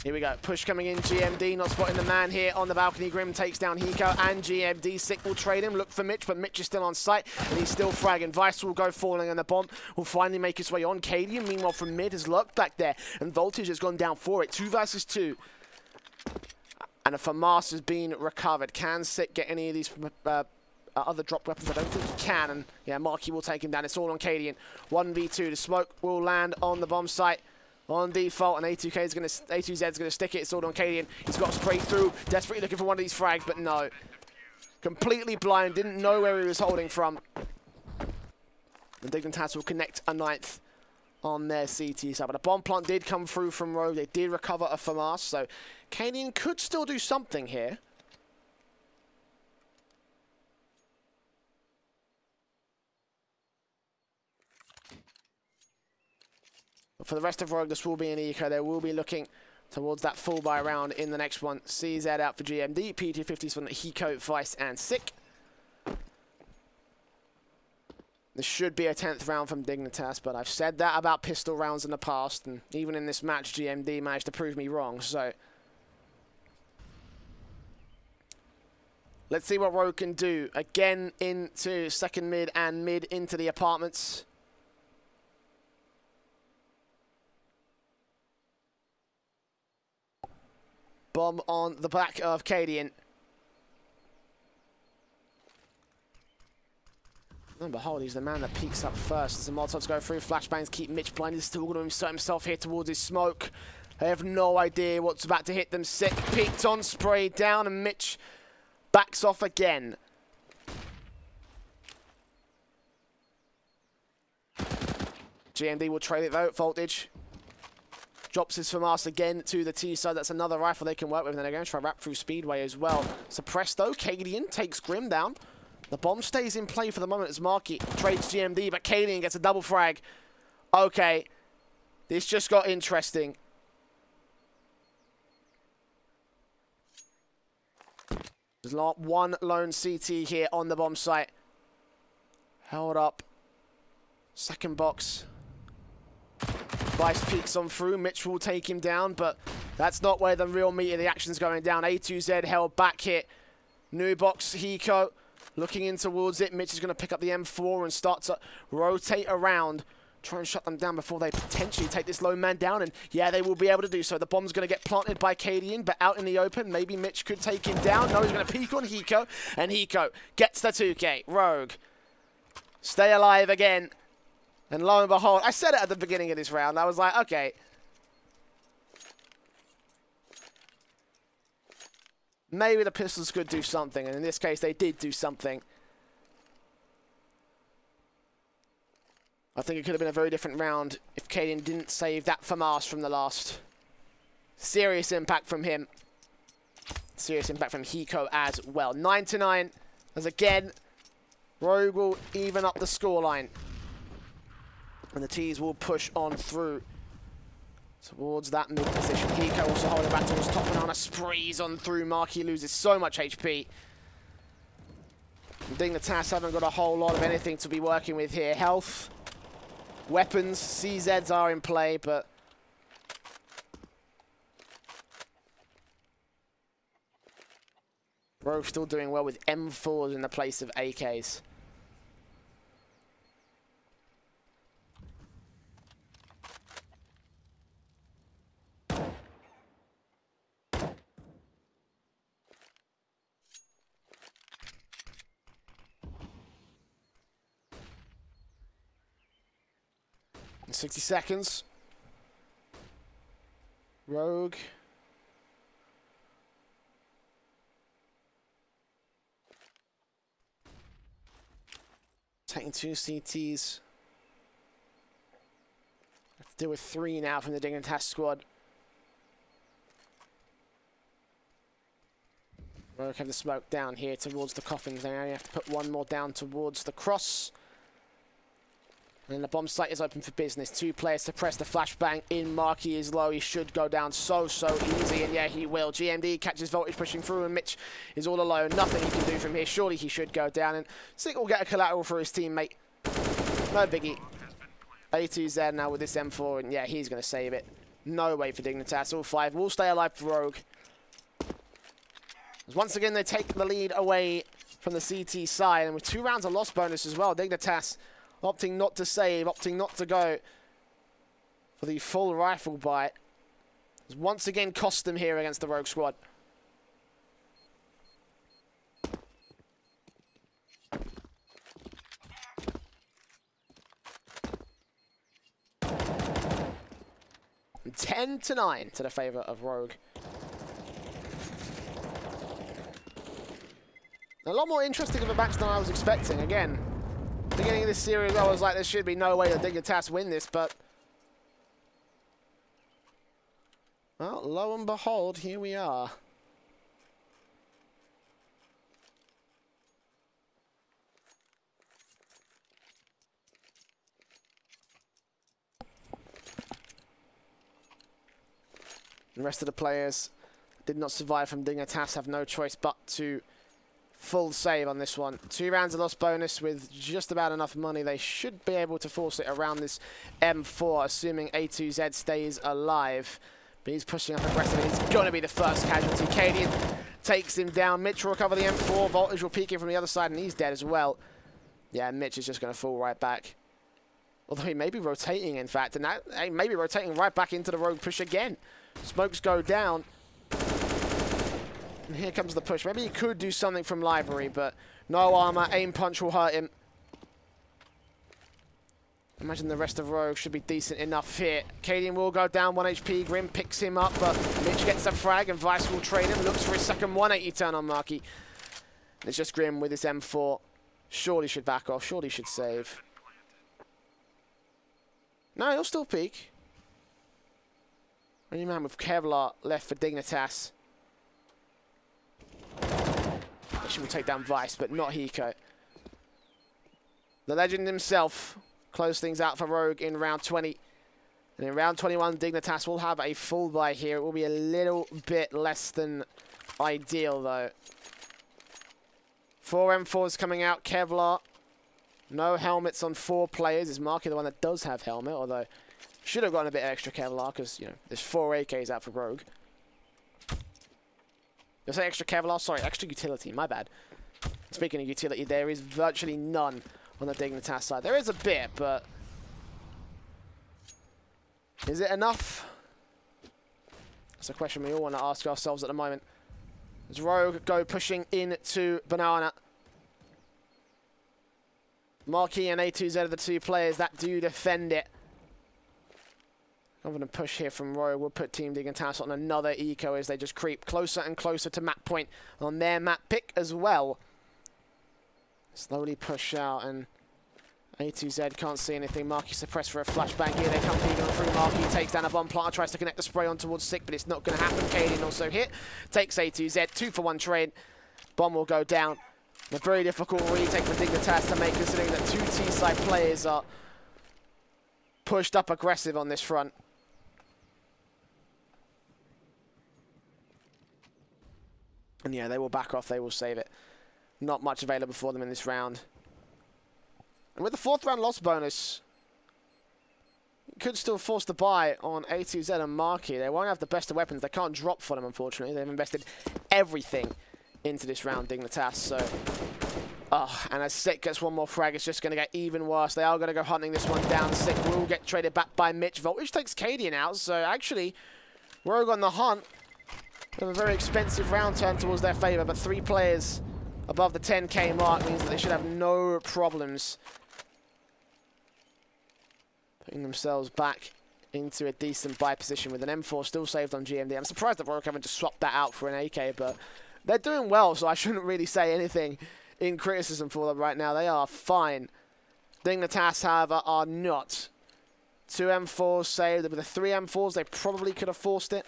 Here we go, push coming in, GMD not spotting the man here on the balcony. Grim takes down Hiko and GMD. Sick will trade him, look for Mitch, but Mitch is still on site and he's still fragging. Vice will go falling and the bomb will finally make its way on. Cadian, meanwhile from mid, has lurked back there and Voltage has gone down for it. 2 versus 2. And a FAMAS has been recovered. Can Sick get any of these other drop weapons? I don't think he can. And yeah, Marky will take him down. It's all on Cadian. 1v2. The smoke will land on the bomb site on default. And A2Z is going to stick it. It's all on Cadian. He's got to spray through. Desperately looking for one of these frags, but no. Completely blind. Didn't know where he was holding from. And dignitas will connect a 9th on their CT side. But a bomb plant did come through from Rogue. They did recover a FAMAS. So Cadian could still do something here. But for the rest of Rogue, this will be an eco. They will be looking towards that full buy round in the next one. CZ out for GMD. P250s from Hiko, Vice, and Sick. This should be a 10th round from Dignitas, but I've said that about pistol rounds in the past, and even in this match, GMD managed to prove me wrong, so let's see what Rogue can do. Again into second mid and mid into the apartments. Bomb on the back of Cadian. And behold, he's the man that peeks up first. As the Molotovs go through, flashbangs keep Mitch blind. He's still going to insert himself here towards his smoke. They have no idea what's about to hit them. Sick, peeked on, sprayed down, and Mitch backs off again. GMD will trade it though. Voltage drops his FAMAS again to the T side. That's another rifle they can work with, and they're going to try wrap through Speedway as well. Suppressed though. Cadian takes Grim down. The bomb stays in play for the moment as Marky trades GMD, but Cadian gets a double frag. Okay, this just got interesting. There's not one lone CT here on the bomb site. Held up. Second box. Vice peeks on through. Mitch will take him down, but that's not where the real meat of the action's going down. A2Z held back hit. New box, Hiko. Looking in towards it, Mitch is going to pick up the M4 and start to rotate around. Try and shut them down before they potentially take this lone man down. And yeah, they will be able to do so. The bomb's going to get planted by Cadian, but out in the open, maybe Mitch could take him down. No, he's going to peek on Hiko. And Hiko gets the 2K. Rogue. Stay alive again. And lo and behold, I said it at the beginning of this round. I was like, okay. Maybe the pistols could do something, and in this case, they did do something. I think it could have been a very different round if Cadian didn't save that FAMAS from the last. Serious impact from him. Serious impact from Hiko as well. 9-9, as again, Rogue will even up the scoreline. And the T's will push on through towards that mid position. Hiko also holding back towards top. Banana sprays on through. Marky loses so much HP. Dignitas haven't got a whole lot of anything to be working with here. Health, weapons, CZs are in play, but Rogue still doing well with M4s in the place of AKs. In 60 seconds. Rogue. Taking 2 CTs. Have to deal with 3 now from the Dignitas squad. Rogue have the smoke down here towards the coffins. Now you have to put 1 more down towards the cross. And the bomb site is open for business. 2 players to press the flashbang in. Marky is low. He should go down so easy. And yeah, he will. GMD catches Voltage pushing through, and Mitch is all alone. Nothing he can do from here. Surely he should go down. And Sick will get a collateral for his teammate. No biggie. A2Z now with this M4. And yeah, he's going to save it. No way for Dignitas. All 5 will stay alive for Rogue. Once again, they take the lead away from the CT side. And with 2 rounds of loss bonus as well, Dignitas opting not to save, opting not to go for the full rifle bite. It's once again cost them here against the Rogue squad. 10-9 to the favor of Rogue. A lot more interesting of a match than I was expecting. Again, beginning of this series, I was like, there should be no way that Dignitas win this, but well, lo and behold, here we are. The rest of the players did not survive from Dignitas, have no choice but to full save on this one. 2 rounds of loss bonus with just about enough money. They should be able to force it around this M4, assuming A2Z stays alive. But he's pushing up aggressively. He's going to be the first casualty. Cadian takes him down. Mitch will recover the M4. Voltage will peek in from the other side, and he's dead as well. Yeah, Mitch is just going to fall right back. Although he may be rotating, in fact, and that he may be rotating right back into the Rogue push again. Smokes go down. And here comes the push. Maybe he could do something from library, but no armor. Aim punch will hurt him. Imagine the rest of Rogue should be decent enough here. Cadian will go down 1 HP. Grim picks him up, but Mitch gets a frag, and Vice will trade him. Looks for his second 180 turn on Marky. It's just Grim with his M4. Surely should back off. Surely should save. No, he'll still peek. Only man with Kevlar left for Dignitas. Actually will take down Vice, but not Hiko. The legend himself close things out for Rogue in round 20. And in round 21, Dignitas will have a full buy here. It will be a little bit less than ideal, though. 4 M4s coming out. Kevlar. No helmets on 4 players. Is Marky the one that does have helmet, although should have gotten a bit of extra Kevlar because, you know, there's 4 AKs out for Rogue. Did I say extra Kevlar? Sorry, extra utility. My bad. Speaking of utility, there is virtually none on the Dignitas side. There is a bit, but is it enough? That's a question we all want to ask ourselves at the moment. As Rogue go pushing into Banana. Marquis and A2Z are the 2 players that do defend it. Confident push here from Rogue will put Team Dignitas on another eco as they just creep closer and closer to map point on their map pick as well. Slowly push out, and A2Z can't see anything. Marky suppressed for a flashbang here. They come peeking through. Marky takes down a bomb planter, tries to connect the spray on towards Sick, but it's not going to happen. Cadian also hit. Takes A2Z. 2-for-1 trade. Bomb will go down. A very difficult retake for Dignitas to make, considering that 2 T-side players are pushed up aggressive on this front. And yeah, they will back off. They will save it. Not much available for them in this round. And with the 4th round loss bonus, could still force the buy on A2Z and Marky. They won't have the best of weapons. They can't drop for them, unfortunately. They've invested everything into this round, Dignitas. So, and as Sick gets 1 more frag, it's just going to get even worse. They are going to go hunting this one down. Sick will get traded back by Mitch. Voltage takes Cadian out. So actually, Rogue on the hunt. They have a very expensive round turn towards their favor, but 3 players above the 10k mark means that they should have no problems putting themselves back into a decent buy position with an M4 still saved on GMD. I'm surprised that Rogue haven't just swapped that out for an AK, but they're doing well, so I shouldn't really say anything in criticism for them right now. They are fine. Dignitas, however, are not. 2 M4s saved. With the 3 M4s, they probably could have forced it.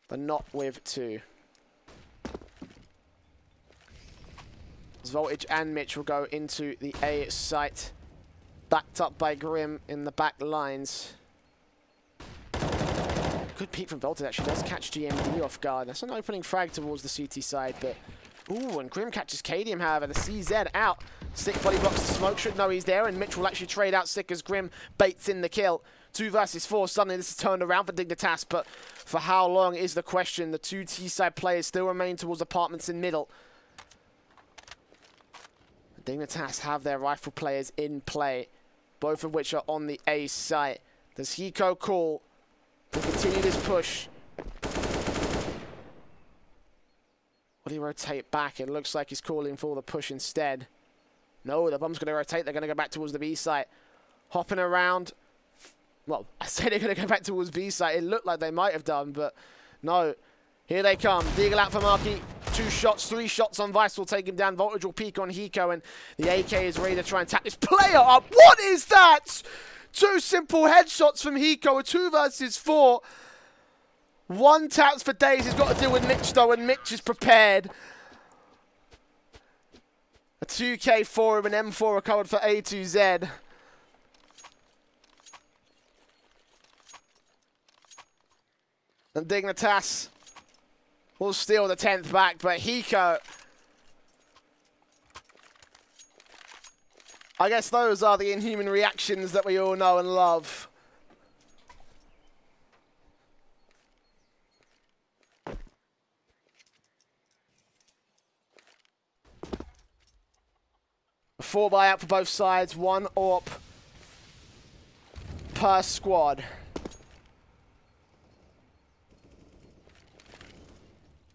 But not with 2. As Voltage and Mitch will go into the A site. Backed up by Grim in the back lines. Good peek from Voltage, actually does catch GMD off guard. That's an opening frag towards the CT side, but ooh, and Grim catches Cadian, however. The CZ out. Sick body blocks the smoke, should know he's there, and Mitch will actually trade out Sick as Grim baits in the kill. 2 versus 4. Suddenly this is turned around for Dignitas, but for how long is the question. The 2 T-side players still remain towards apartments in middle. Dignitas have their rifle players in play, both of which are on the A site. Does Hiko call to continue this push? Will he rotate back? It looks like he's calling for the push instead. No, the bomb's going to rotate. They're going to go back towards the B site. hopping around. Well, I say they're going to go back towards B site. It looked like they might have done, but no. Here they come. Deagle out for Marky. 2 shots, 3 shots on Vice will take him down. Voltage will peek on Hiko, and the AK is ready to try and tap this player up. What is that? 2 simple headshots from Hiko, a 2 versus 4. 1 taps for days. He's got to deal with Mitch, though, and Mitch is prepared. A 2K for him, an M4 recovered for A2Z. And Dignitas will steal the 10th back, but Hiko, I guess those are the inhuman reactions that we all know and love. A 4 buyout for both sides, 1 AWP per squad.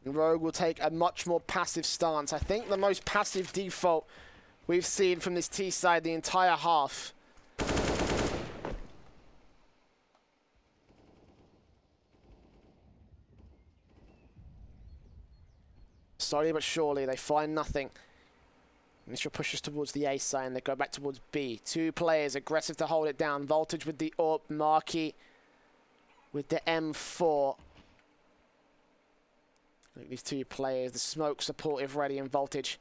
Rogue will take a much more passive stance. I think the most passive default we've seen from this T side the entire half. Slowly but surely, they find nothing. Initial pushes towards the A side, and they go back towards B. 2 players aggressive to hold it down. Voltage with the AWP, Marky with the M4. Look, these 2 players, the smoke supportive ready, and Voltage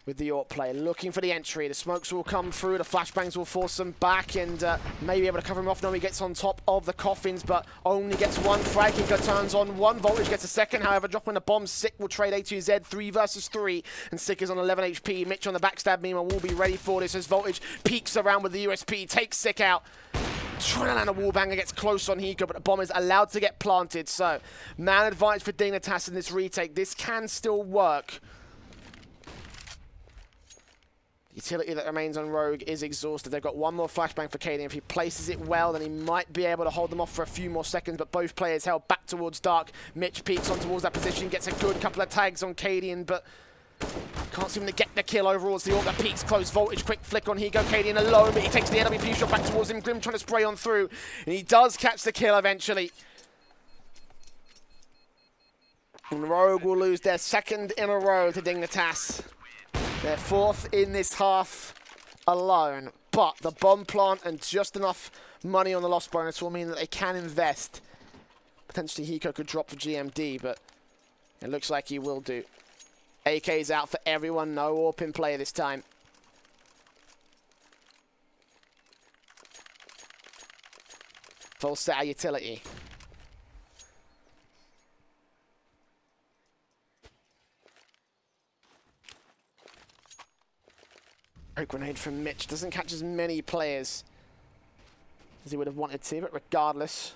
with the AWP play, looking for the entry. The smokes will come through, the flashbangs will force them back, and may be able to cover him off. Now he gets on top of the coffins, but only gets 1 frag. He turns on 1. Voltage gets a second, however, dropping the bomb. Sick will trade A2Z, 3 versus 3, and Sick is on 11 HP. Mitch on the backstab, meanwhile, will be ready for this as Voltage peeks around with the USP, takes Sick out. Trying to land a wallbanger, gets close on Hiko, but the bomb is allowed to get planted. So, man advantage for Dignitas in this retake. This can still work. Utility that remains on Rogue is exhausted. They've got 1 more flashbang for Kaden. If he places it well, then he might be able to hold them off for a few more seconds, but both players held back towards Dark. Mitch peeks on towards that position, gets a good couple of tags on Kaden, but can't seem to get the kill overall. It's the AWP that peeks close. Voltage, quick flick on Hiko. Kaden alone, but he takes the LWP shot back towards him. Grim trying to spray on through, and he does catch the kill eventually. And Rogue will lose their 2nd in a row to Dignitas. They're 4th in this half alone, but the bomb plant and just enough money on the loss bonus will mean that they can invest. Potentially Hiko could drop for GMD, but it looks like he will do. AK's out for everyone, no AWP in play this time. Full set of utility. Grenade from Mitch doesn't catch as many players as he would have wanted to, but regardless.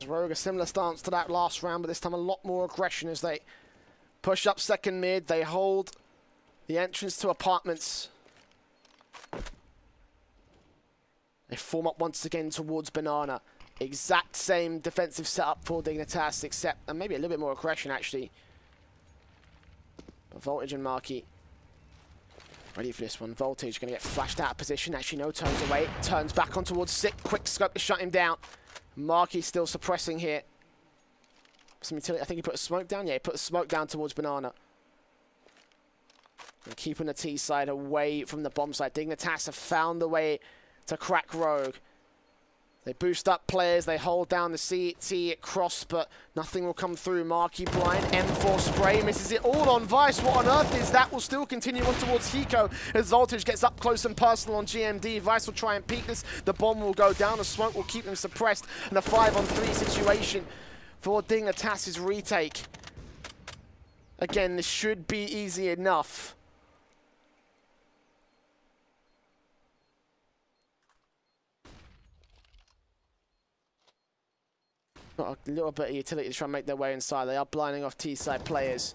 Rogue a similar stance to that last round, but this time a lot more aggression as they push up 2nd mid. They hold the entrance to apartments. They form up once again towards Banana. Exact same defensive setup for Dignitas, except, and maybe a little bit more aggression actually. But Voltage and Marky ready for this one. Voltage going to get flashed out of position. Actually, no, turns away. Turns back on towards Sick. Quick scope to shut him down. Marky still suppressing here. Some utility. I think he put a smoke down. Yeah, he put a smoke down towards Banana. And keeping the T side away from the bomb side. Dignitas have found the way to crack Rogue. They boost up players, they hold down the CT at cross, but nothing will come through. Marky blind, M4 spray, misses it all on Vice. What on earth is that? Will still continue on towards Hiko as Voltage gets up close and personal on GMD. Vice will try and peek this. The bomb will go down, the smoke will keep them suppressed, and a 5-on-3 situation for Dignitas' retake. Again, this should be easy enough. Got a little bit of utility to try and make their way inside. They are blinding off T-side players.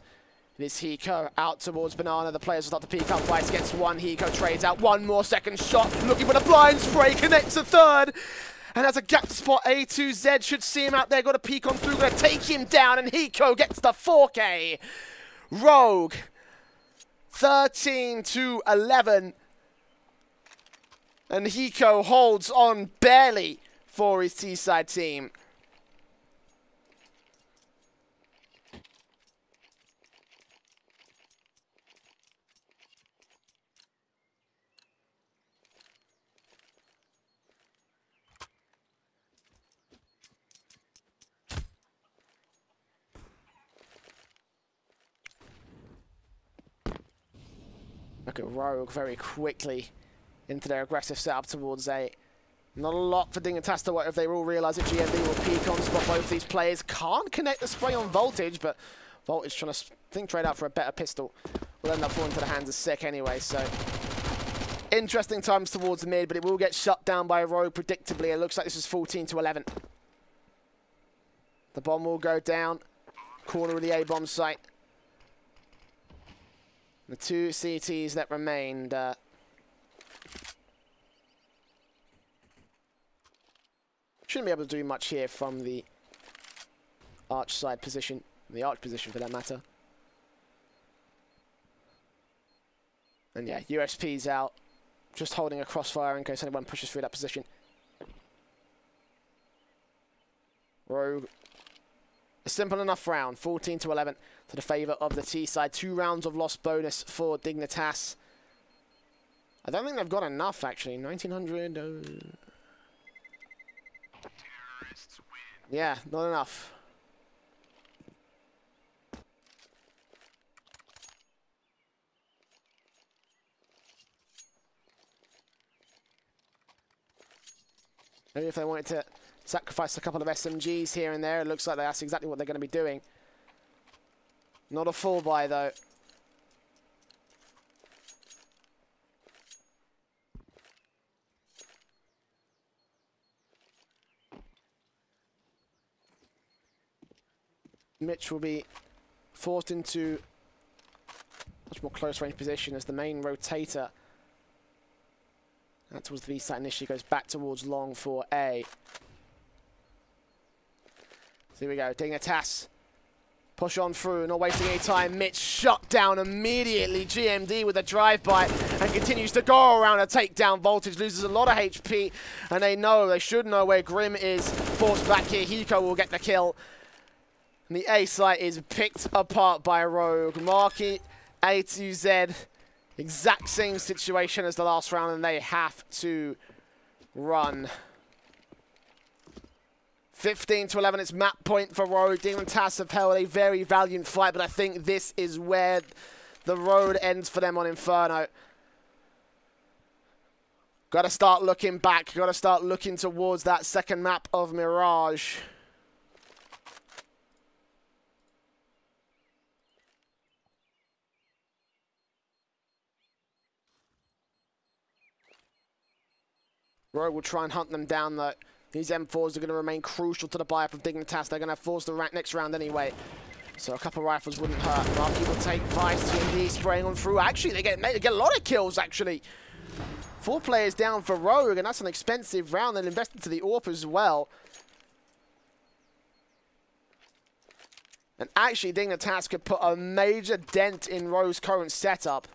It is Hiko out towards Banana. The players will start to peek up. Vice gets one. Hiko trades out. One more second shot. Looking for the blind spray. Connects a third. And as a gap spot, A2Z should see him out there. Got to peek on through. Going to take him down. And Hiko gets the 4K. Rogue. 13-11. And Hiko holds on barely for his T-side team. Look at Rogue very quickly into their aggressive setup towards A. Not a lot for dignitas to work if they all realise that GMD will peek on spot both these players. Can't connect the spray on Voltage, but Voltage trying to think trade out for a better pistol. Will end up falling to the hands of Sick anyway, so interesting times towards the mid, but it will get shut down by Rogue predictably. It looks like this is 14-11. The bomb will go down. Corner of the A-bomb site. The two CTs that remained. Shouldn't be able to do much here from the arch side position. The arch position for that matter. And yeah, USP's out. Just holding a crossfire in case anyone pushes through that position. Rogue. A simple enough round. 14-11 to the favour of the T side. 2 rounds of loss bonus for dignitas. I don't think they've got enough actually. 1900. Yeah, not enough. Maybe if they wanted to sacrifice a couple of SMGs here and there, it looks like that's exactly what they're going to be doing. Not a full buy though. Mitch will be forced into much more close range position as the main rotator. That towards the B side initially goes back towards long for A. So here we go, dignitas. Push on through, not wasting any time. Mitch shut down immediately. GMD with a drive-by and continues to go around a takedown. Voltage loses a lot of HP, and they should know where Grim is. Forced back here, Hiko will get the kill. And the A site is picked apart by Rogue. Marky, A2Z, exact same situation as the last round, and they have to run. 15-11, it's map point for Rogue. dignitas have held a very valiant fight, but I think this is where the road ends for them on Inferno. Got to start looking back. Got to start looking towards that second map of Mirage. Rogue will try and hunt them down though. These M4s are going to remain crucial to the buy-up of dignitas. They're going to force the next round anyway. So a couple of rifles wouldn't hurt. Marky will take Vice, GMD spraying on through. Actually, they get a lot of kills actually. 4 players down for Rogue, and that's an expensive round. They'll invest into the AWP as well. And actually, dignitas could put a major dent in Rogue's current setup.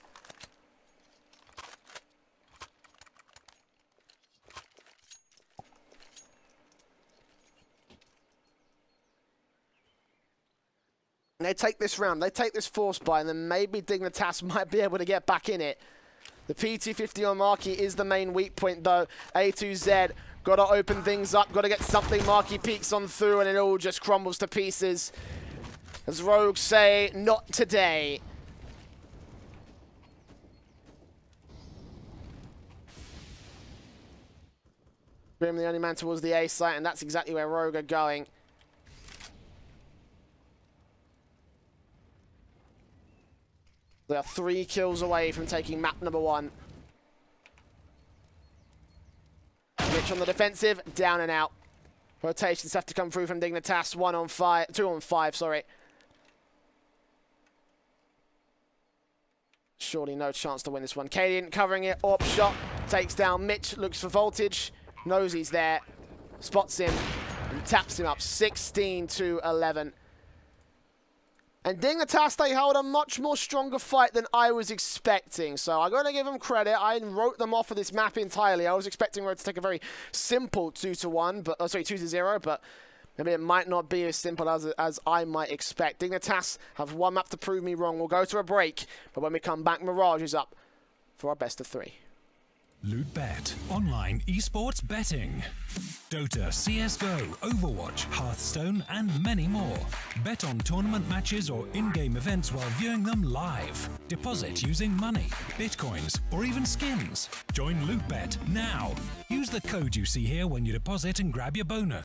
They take this round, they take this force buy, and then maybe dignitas might be able to get back in it. The P250 on Marky is the main weak point though. A2Z, got to open things up, got to get something. Marky peeks on through and it all just crumbles to pieces. As Rogue say, not today. Grim the only man towards the A site, and that's exactly where Rogue are going. They are 3 kills away from taking map number 1. Mitch on the defensive, down and out. Rotations have to come through from dignitas. 2 on 5, sorry. Surely no chance to win this one. Cadian covering it, AWP shot, takes down Mitch, looks for voltage, knows he's there, spots him, and taps him up, 16-11. And dignitas, they held a much more stronger fight than I was expecting. So I'm going to give them credit. I wrote them off of this map entirely. I was expecting Road to take a very simple 2-1, but 2-0, but maybe it might not be as simple as I might expect. Dignitas have one map to prove me wrong. We'll go to a break, but when we come back, Mirage is up for our best of 3. LootBet, online esports betting. Dota, CSGO, Overwatch, Hearthstone, and many more. Bet on tournament matches or in-game events while viewing them live. Deposit using money, bitcoins, or even skins. Join LootBet now. Use the code you see here when you deposit and grab your bonus.